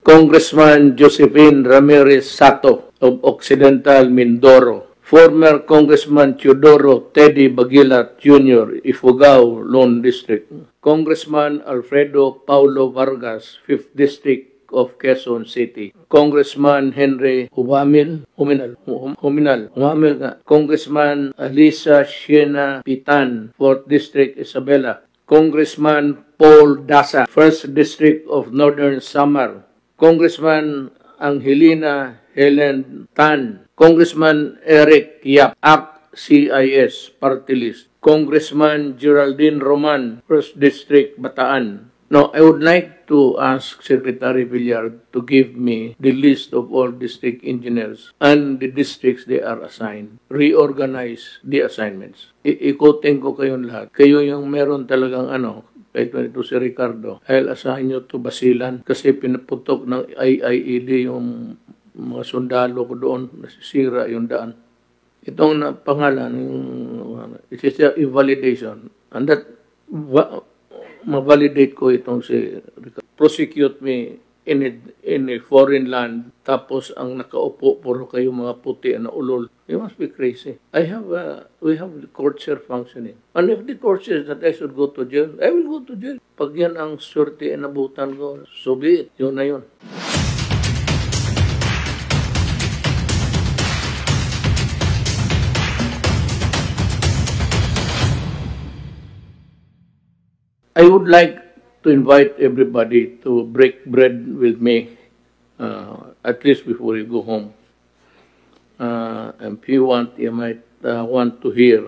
Congressman Josephine Ramirez Sato of Occidental Mindoro, former Congressman Teodoro Teddy Baguilar Jr., Ifugao, Lone District, Congressman Alfredo Paulo Vargas, 5th District of Quezon City, Congressman Henry Huminal, Congressman Alisa Shiena Pitan, 4th District, Isabela, Congressman Paul Dasa, 1st District of Northern Samar, Congressman Angelina Helen Tan, Congressman Eric Yap, ACT CIS Party List, Congressman Geraldine Roman, 1st District, Bataan. Now, I would like to ask Secretary Villar to give me the list of all district engineers and the districts they are assigned. Reorganize the assignments. Ikutin ko kayong lahat. Kayo yung meron talagang kahit ito si Ricardo, I'll assign nyo to Basilan kasi pinaputok ng IIED yung mga sundalo ko doon, nasisira yung daan. Itong pangalan, it is a validation. And that, ma-validate ko itong si Ricardo. Prosecute me in a foreign land, tapos ang nakaupo, puro kayo mga puti na ulol. You must be crazy. We have the courts here functioning. And if the court says that I should go to jail, I will go to jail. Pag yan ang surti na nabutan ko, so be it. Yun na yun. I would like to invite everybody to break bread with me, at least before you go home. If you want, you might want to hear,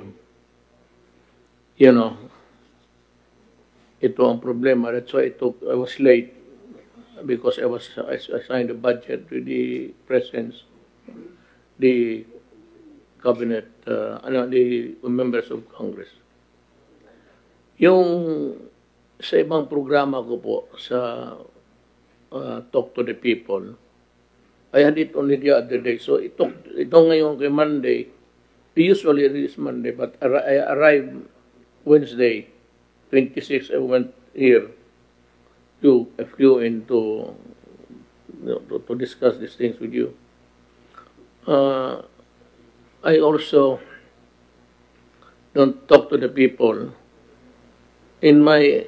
ito ang problema. That's why I was late, because I signed a budget with the presidents, the cabinet, the members of Congress. Yung sa ibang programa ko po sa Talk to the People, I had it only the other day. So ito ngayon kay Monday, usually it is Monday, but I arrived Wednesday, 26, I went here to discuss these things with you. I also don't talk to the people in my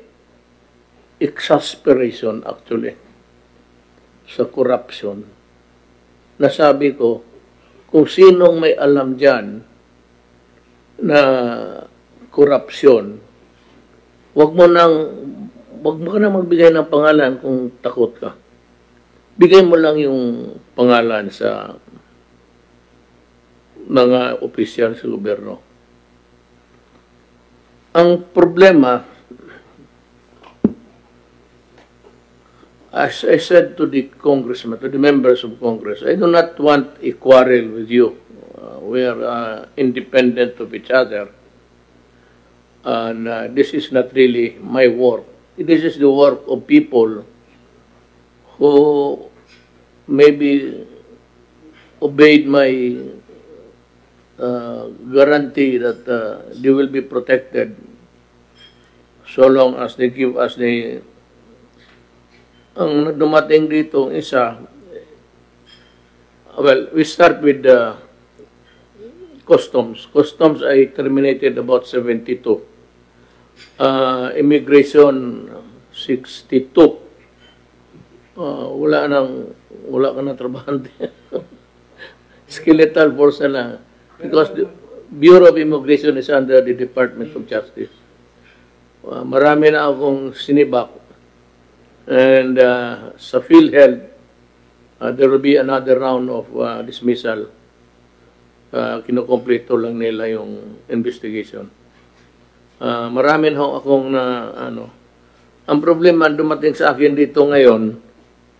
exasperation actually sa corruption. Nasabi ko, kung sinong may alam dyan na korupsyon, wag mo ka na magbigay ng pangalan kung takot ka. Bigay mo lang yung pangalan sa mga opisyal sa gobyerno. Ang problema, as I said to the congressman, to the members of Congress, I do not want a quarrel with you. We are independent of each other. And this is not really my work. This is the work of people who maybe obeyed my guarantee that they will be protected so long as they give us the... Ang dumating dito, isa, well, we start with the customs. Customs ay terminated about 72. Immigration, 62. Wala ka na trabahante. Skeletal force na lang. Because the Bureau of Immigration is under the Department of Justice. Marami na akong sinibak. And sa PhilHealth, there will be another round of dismissal. Kinukompleto lang nila yung investigation. Marami na akong ang problema dumating sa akin dito ngayon,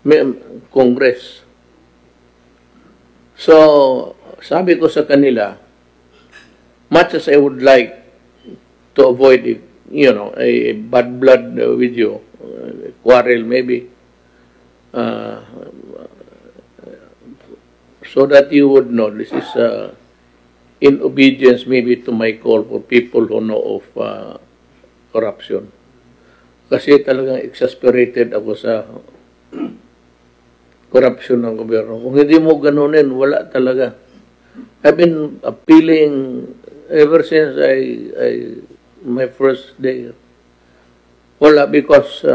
may Congress. So, sabi ko sa kanila, much as I would like to avoid a bad blood with you, quarrel maybe, so that you would know this is in obedience maybe to my call for people who know of corruption. Kasi talagang exasperated ako sa corruption ng gobyerno. Kung hindi mo ganunin, wala talaga. I've been appealing ever since my first day. Wala, because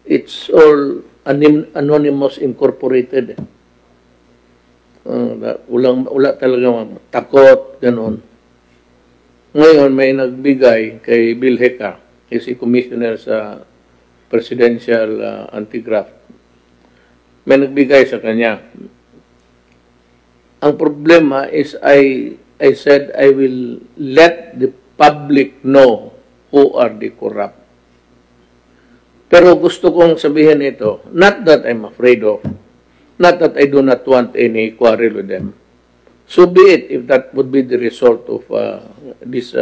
it's all anonymous incorporated. Wala talaga takot, gano'n. Ngayon, may nagbigay kay Bill Heka, si commissioner sa Presidential Anti-Graft. May nagbigay sa kanya. Ang problema is I said I will let the public know who are the corrupt. Pero gusto kong sabihin ito, not that I'm afraid of, not that I do not want any quarrel with them. So be it, if that would be the result of this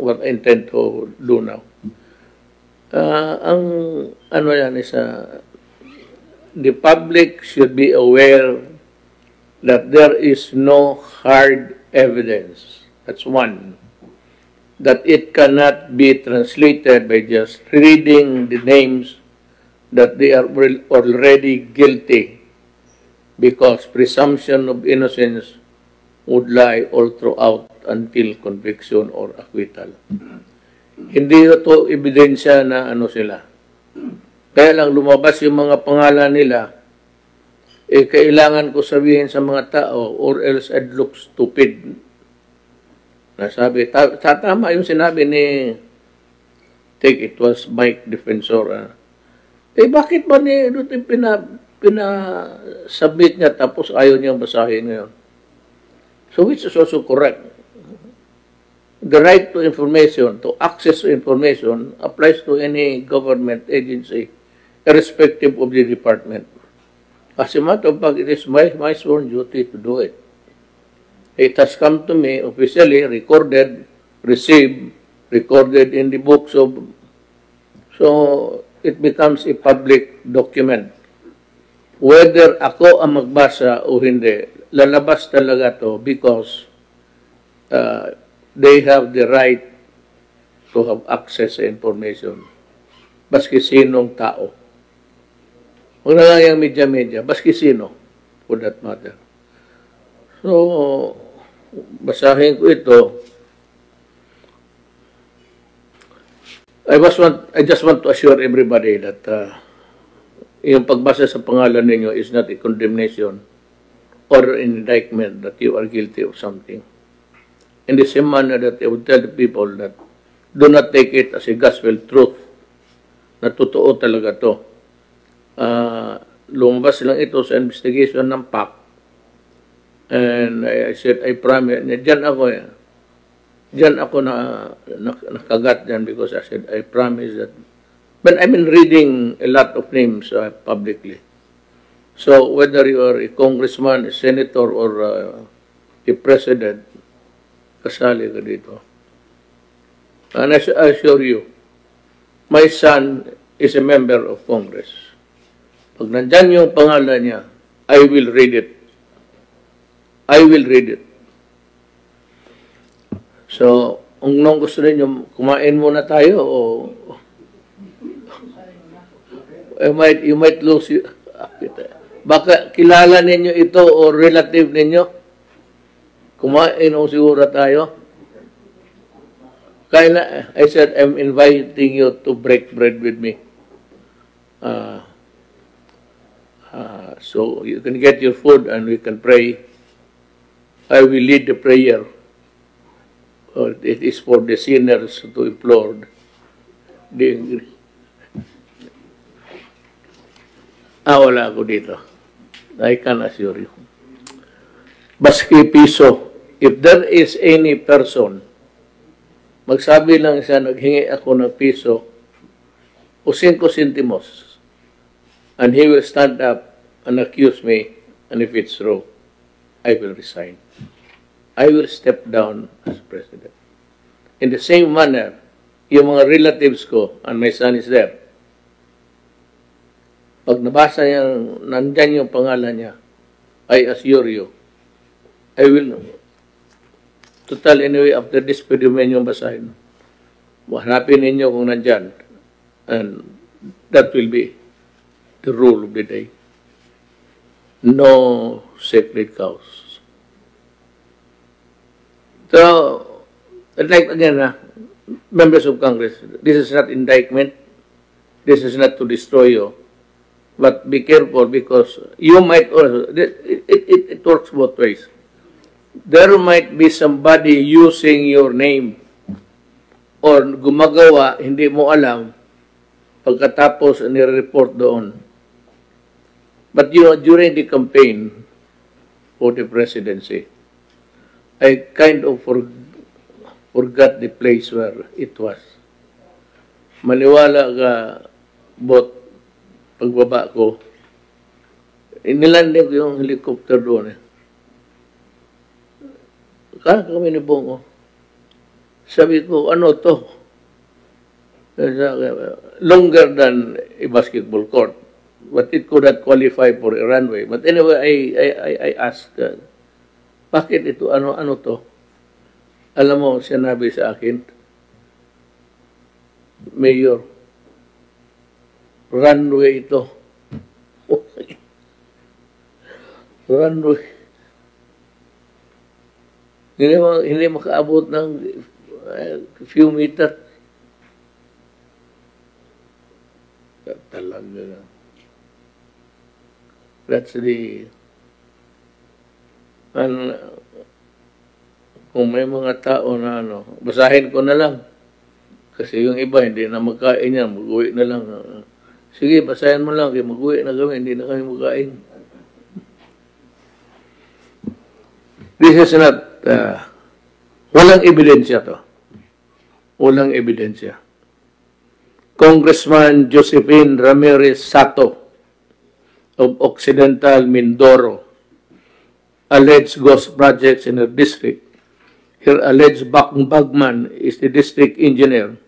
what I intend to do now. Ang ano yan is the public should be aware that there is no hard evidence. That's one. That it cannot be translated by just reading the names that they are already guilty, because presumption of innocence would lie all throughout until conviction or acquittal. Hindi ito ebidensya na ano sila. Kaya lang lumabas yung mga pangalan nila, kailangan ko sabihin sa mga tao or else I'd look stupid. Nasabi, tama yung sinabi ni it was Mike Defensor. Bakit ba ni pinasubmit niya tapos ayaw niyang basahin ngayon? So which is also correct. The right to information, to access to information, applies to any government agency, irrespective of the department. As a matter of fact, it is my sworn duty to do it. It has come to me officially, recorded, received, recorded in the books of... So, it becomes a public document. Whether ako ang magbasa o hindi, lalabas talaga to because they have the right to have access to information. Baski sinong tao. Huwag na lang yung media-media, baski sino, for that matter. So, basahin ko ito. I just want to assure everybody that yung pagbasa sa pangalan ninyo is not a condemnation or an indictment that you are guilty of something. In the same manner that I would tell the people that do not take it as a gospel truth na totoo talaga to. Lumabas lang ito sa investigation ng PAC. And I said, I promise, Diyan ako nakagat dyan because I said, I promise that. But I've been reading a lot of names publicly. So whether you are a congressman, a senator, or a president, kasali ka dito. And I assure you, my son is a member of Congress. Pag nandyan yung pangalan niya, I will read it. I will read it. So, kung nung gusto ninyo, kumain muna tayo o you might lose you. Baka kilala ninyo ito o relative ninyo. Kumain o siguro tayo. Kaya I said, I'm inviting you to break bread with me. So you can get your food and we can pray. I will lead the prayer. It is for the sinners to implore. Wala ako dito. I can assure you. Baski piso, if there is any person, magsabi lang siya, naghingi ako ng piso, o 5 centimos, and he will stand up and accuse me, and if it's true, I will resign. I will step down as president. In the same manner, yung mga relatives ko, and my son is there, pag nabasa niya, nandyan yung pangalan niya, I assure you, I will, total anyway, after this, pwede mo yung basahin. Hanapin ninyo kung nandyan. And that will be the rule of the day. No sacred cows. So, like again, members of Congress, this is not indictment. This is not to destroy you. But be careful because you might also, it works both ways. There might be somebody using your name or gumagawa, hindi mo alam, pagkatapos nire-report doon. But you know, during the campaign for the presidency, I kind of forgot the place where it was. Maniwala ka, bot, pagbaba ko, inilanding ko yung helicopter doon. Kaya kami ni Bongo. Sabi ko, ano to? Longer than a basketball court. But it could not qualify for a runway. But anyway, I asked, bakit ito? Ano to? Alam mo, sinabi sa akin, Mayor, runway ito. Runway. Hindi makaabot ng few meters. Talaga. That's the... kung may mga tao na basahin ko na lang. Kasi yung iba, hindi na magkain yan. Mag-uwi na lang. Sige, basahin mo lang. Mag-uwi na kami. Hindi na kami magkain. This is not... walang ebidensya to. Walang ebidensya. Congressman Josephine Ramirez Sato of Occidental Mindoro alleged ghost projects in her district. Her alleged bagman is the district engineer,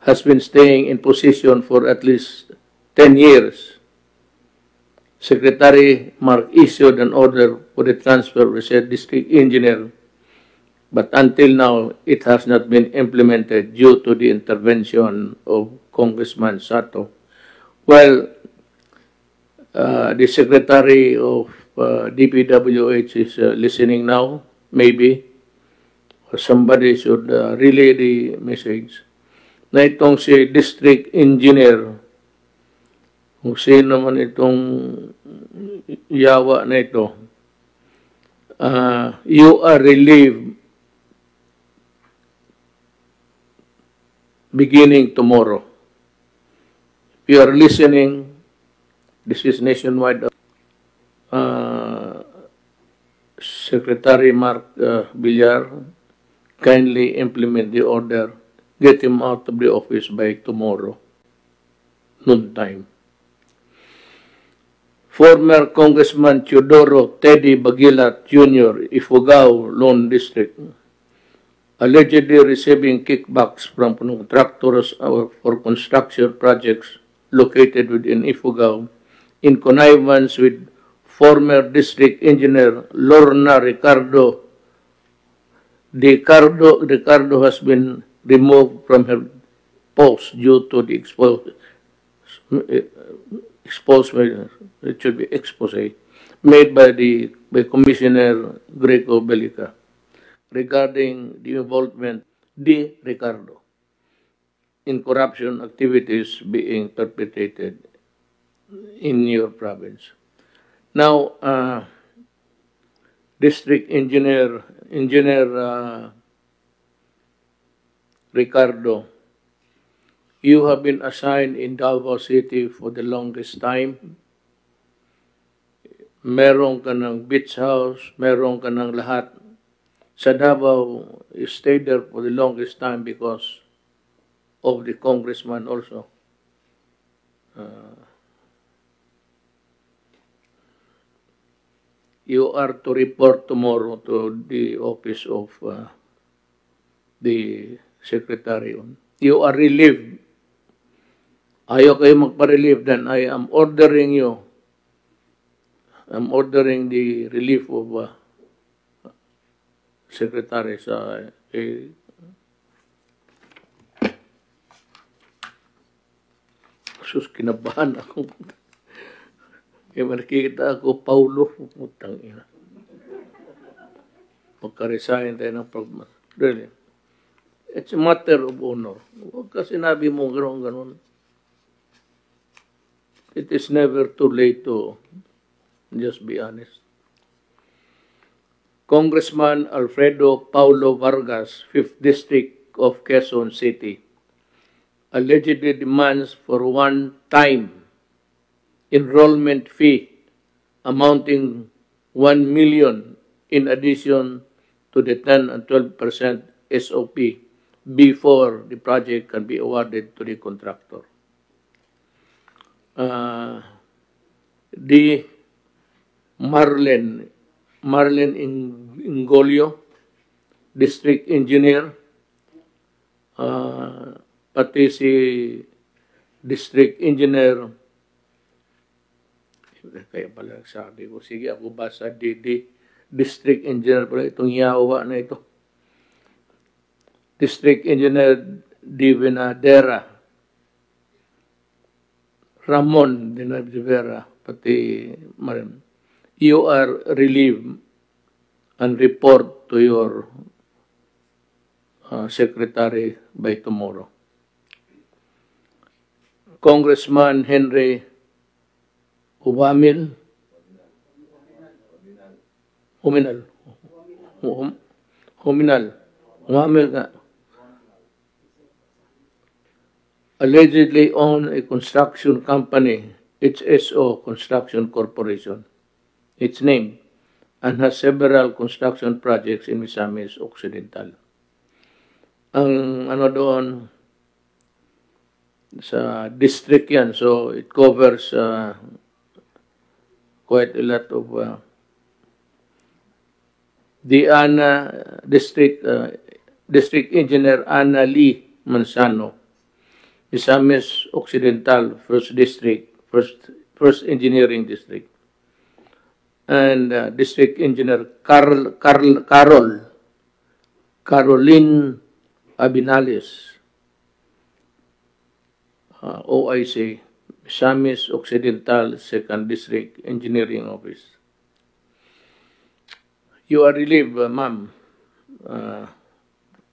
has been staying in position for at least 10 years. Secretary Mark issued an order for the transfer of said district engineer, but until now, it has not been implemented due to the intervention of Congressman Sato. Well, the Secretary of DPWH is listening now, maybe. Or somebody should relay the message na itong si district engineer, kung sino man itong yawa na ito, you are relieved beginning tomorrow. If you are listening, this is nationwide. Secretary Mark Villar, kindly implement the order. Get him out of the office by tomorrow, noon time. Former Congressman Teodoro Teddy Bagilat Jr., Ifugao, Lone District, allegedly receiving kickbacks from contractors for construction projects located within Ifugao in connivance with former district engineer Lorna Ricardo. Ricardo has been removed from her post due to the expose made by Commissioner Greco Belica regarding the involvement de Ricardo in corruption activities being perpetrated in your province. Now, District Engineer Ricardo, you have been assigned in Davao City for the longest time. Meron ka ng beach house, meron ka ng lahat. Sa Davao, you stayed there for the longest time because of the congressman also. You are to report tomorrow to the office of the secretary. You are relieved. Ayaw kayo magpa-relieve, then I am ordering you. I'm ordering the relief of secretary sa sus, kinabahan ako. Kaya nakikita ako, Paulo, putang ina. Magka-resign tayo ng pagmas. Really. It's a matter of honor. Huwag ka sinabi mo gano'n. It is never too late to just be honest. Congressman Alfredo Paulo Vargas, 5th District of Quezon City, allegedly demands for one-time enrollment fee amounting 1 million in addition to the 10 and 12% SOP before the project can be awarded to the contractor. The Marlen Ingolio, District Engineer, pati si District Engineer, kaya pala sabi ko, sige ako basa District Engineer pala itong yawa na ito. District Engineer Divinadera, Ramon Divinadera, pati Marim. You are relieved and report to your secretary by tomorrow. Congressman Henry Huminal allegedly own a construction company, HSO Construction Corporation, its name, and has several construction projects in Misamis Occidental. Ang ano doon, sa district yan, so it covers quite a lot of the Ana District Engineer Ana Lee Manzano, Misamis Occidental, 1st District, 1st Engineering District, and District Engineer Caroline Abinales, OIC, Misamis Occidental, 2nd District Engineering Office. You are relieved, ma'am.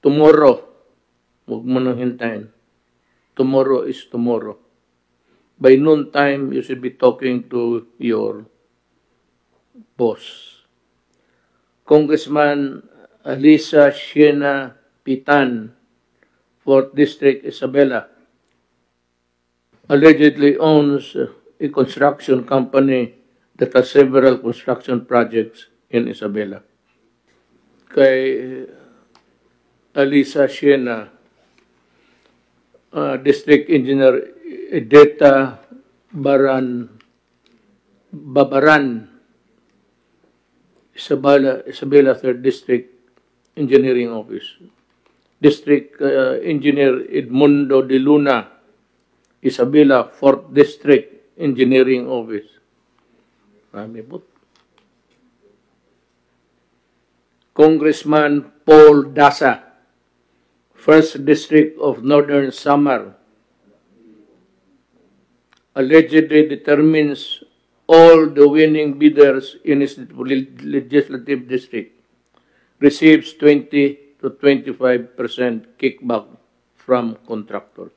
Tomorrow, huwag mo nang hintayin. Tomorrow is tomorrow. By noon time, you should be talking to your boss. Congressman Alisa Shiena Pitan, 4th District, Isabela, allegedly owns a construction company that has several construction projects in Isabela. Kay Alisa Shiena, District Engineer Edeta Babaran, Isabela 3rd District Engineering Office. District Engineer Edmundo de Luna, Isabela 4th District Engineering Office. Congressman Paul Dasa, 1st District of Northern Samar, allegedly determines all the winning bidders in his legislative district receives 20 to 25% kickback from contractors.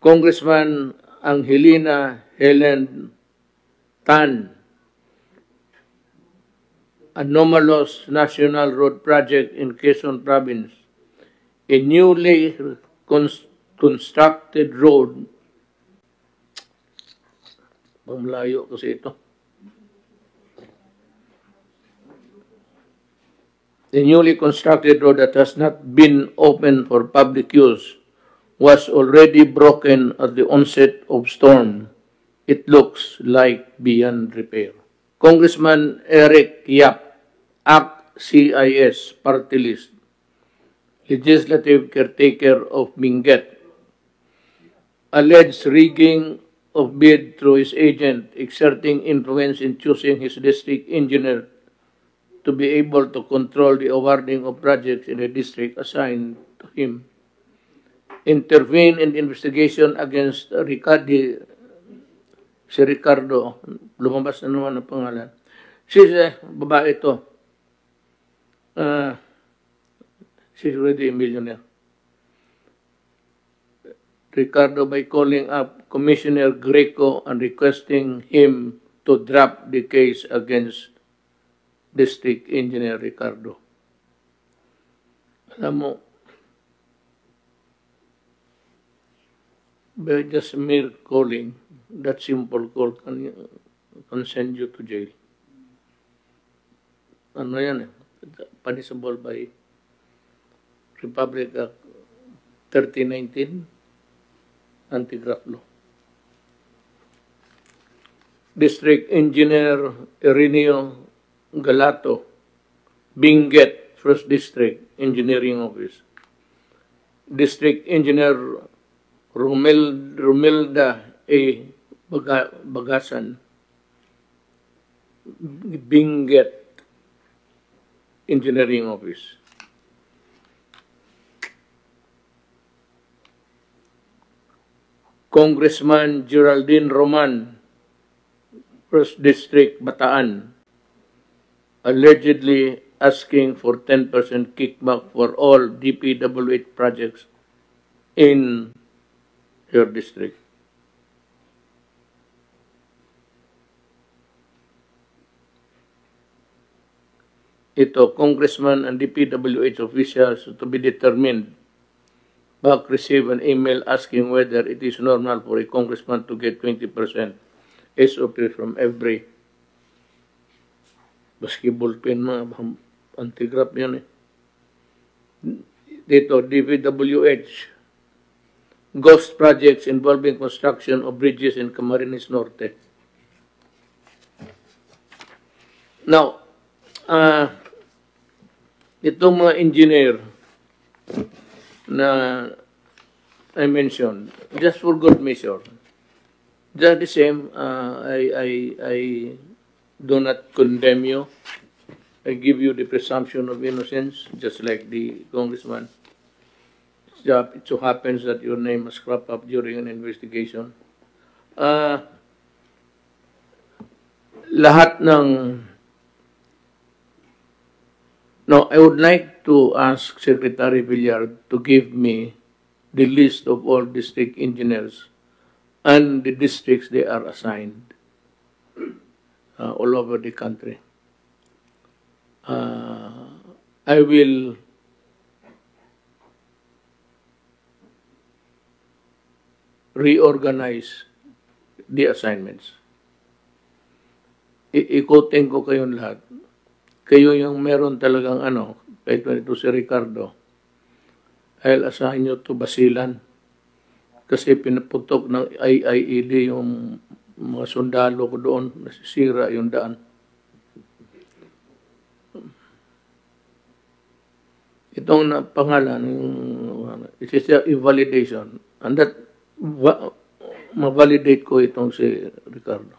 Congressman Angelina Helen Tan, anomalous National Road Project in Quezon Province, a newly constructed road. Malayo kasi ito. The newly constructed road that has not been open for public use was already broken at the onset of storm. It looks like beyond repair. Congressman Eric Yap, ACT-CIS party list, legislative caretaker of Benguet, alleged rigging of bid through his agent, exerting influence in choosing his district engineer to be able to control the awarding of projects in a district assigned to him. intervene in the investigation against si Ricardo, lumabas na naman ang pangalan. She's babae ito. She's already a millionaire. Ricardo by calling up Commissioner Greco and requesting him to drop the case against District Engineer Ricardo. Alam mo, by just mere calling, that simple call can send you to jail. Ano yan punishable by Republic Act 3019, Anti-Graft Law. District Engineer Ireneo Galato, Benguet, 1st District Engineering Office. District Engineer Romelda A. Bagasan, Benguet Engineering Office. Congressman Geraldine Roman, 1st District, Bataan, allegedly asking for 10% kickback for all DPWH projects in your district. Ito, congressman and DPWH officials to be determined. Back receive an email asking whether it is normal for a congressman to get 20% SOP from every basketball pin, mga anti-graft yan eh. Dito, DPWH, ghost projects involving construction of bridges in Camarines Norte. Now, itong mga engineer na I mentioned, just for good measure, just the same, I do not condemn you. I give you the presumption of innocence, just like the congressman. It so happens that your name was cropped up during an investigation. Lahat ng... No, I would like to ask Secretary Villar to give me the list of all district engineers and the districts they are assigned all over the country. I will reorganize the assignments. Ikutin ko kayong lahat. Kayo yung meron talagang kahit ito si Ricardo, I'll assign you to Basilan. Kasi pinaputok ng IIED yung mga sundalo ko doon, nasisira yung daan. Itong pangalan, it is a validation. And that, ma-validate ko itong si Ricardo.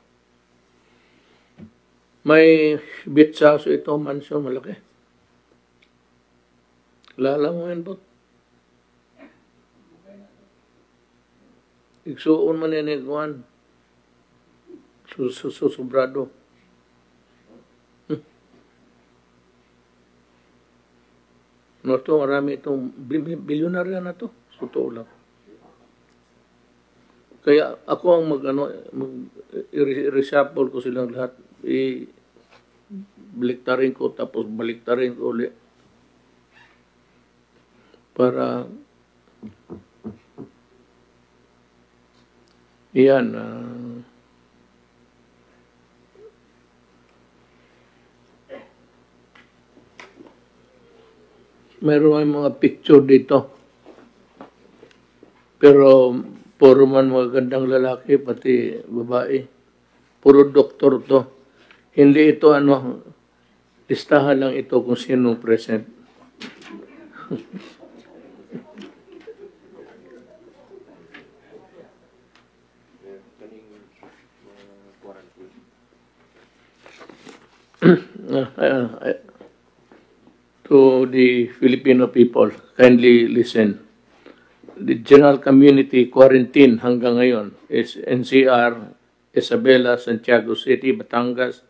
May beach house ito, mansion, malaki. Lala mo yan po. Igsuon man yan iguan. Susobrado. No, ito, marami itong bilyonarya na to. Totoo lang. Kaya ako ang reshuffle ko silang lahat. Baliktarin ko, tapos baliktarin ko ulit. Para yan, meron may mga picture dito. Pero puro man mga gandang lalaki, pati babae. Puro doktor to. Hindi ito listahan lang ito kung sino present. To the Filipino people, kindly listen. the general community quarantine hanggang ngayon is NCR, Isabela, Santiago City, Batangas,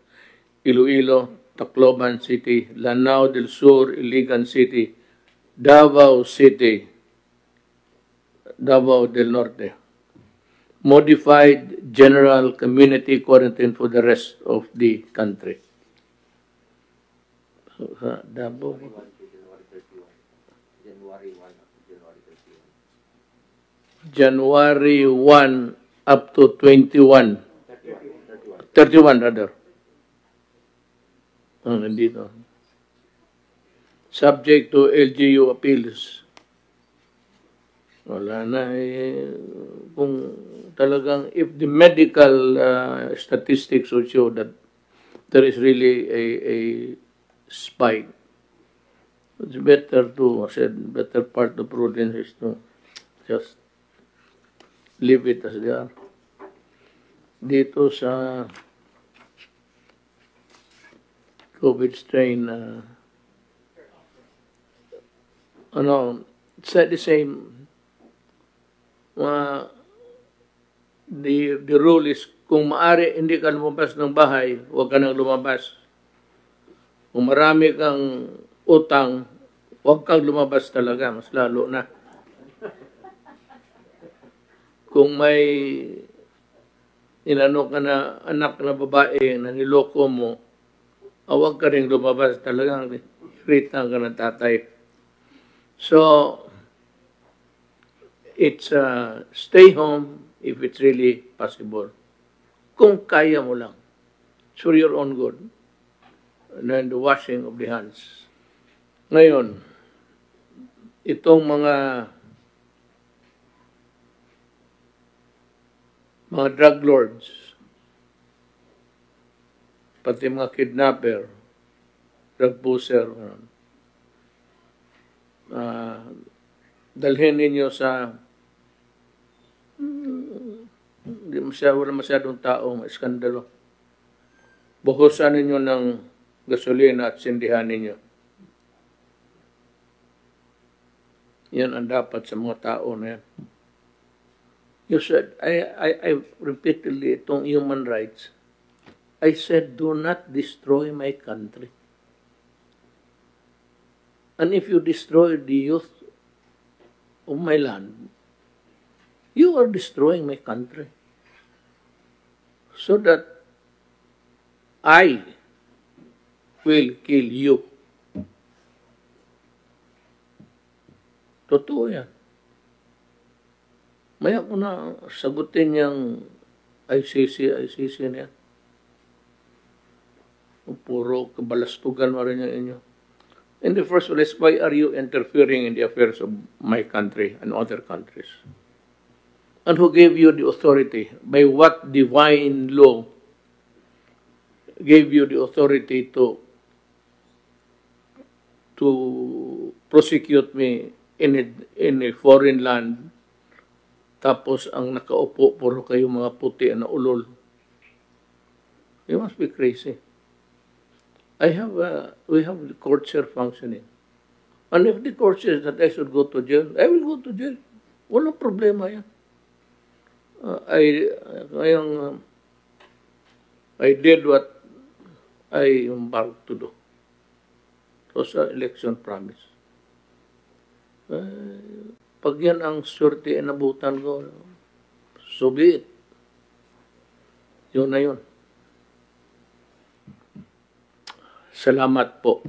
Iloilo, Tacloban City, Lanao del Sur, Iligan City, Davao City, Davao del Norte. Modified general community quarantine for the rest of the country. So, sa Davao. January 1 up to 21. 31 rather. Nandito. Subject to LGU appeals. Wala na kung talagang if the medical statistics would show that there is really a spike, it's better to, I said, better part of prudence is to just leave it as they are. Dito sa COVID strain, it's the same. The rule is, kung maaari hindi ka lumabas ng bahay, huwag ka nang lumabas. Kung marami kang utang, huwag kang lumabas talaga, mas lalo na. Kung may inano ka na anak na babae na niloko mo, huwag ka rin lumabas talaga, irita ka ng tatay. So, it's stay home if it's really possible. Kung kaya mo lang. It's for your own good. And then the washing of the hands. Ngayon, itong mga drug lords, pati mga kidnapper, drug pusher, dalhin ninyo sa wala masyadong tao, iskandalo. Buhusan ninyo ng gasolina at sindihan ninyo. Yan ang dapat sa mga tao na yan. You said, I repeatedly, itong human rights, I said, do not destroy my country. And if you destroy the youth of my land, you are destroying my country. So that I will kill you. Totoo yan. Maya ko na sagutin yung ICC na yan. Puro kabalastugan mo rin yung inyo. In the first place, why are you interfering in the affairs of my country and other countries? And who gave you the authority? By what divine law gave you the authority to prosecute me in a foreign land? Tapos ang nakaupo, puro kayo mga puti na ulol. You must be crazy. We have the courts here functioning. And if the court says that I should go to jail, I will go to jail. Walang problema yan. I did what I embarked to do. It was an election promise. Pag yan ang surti na nabutan ko, so be it. Yun na yun. Salamat po.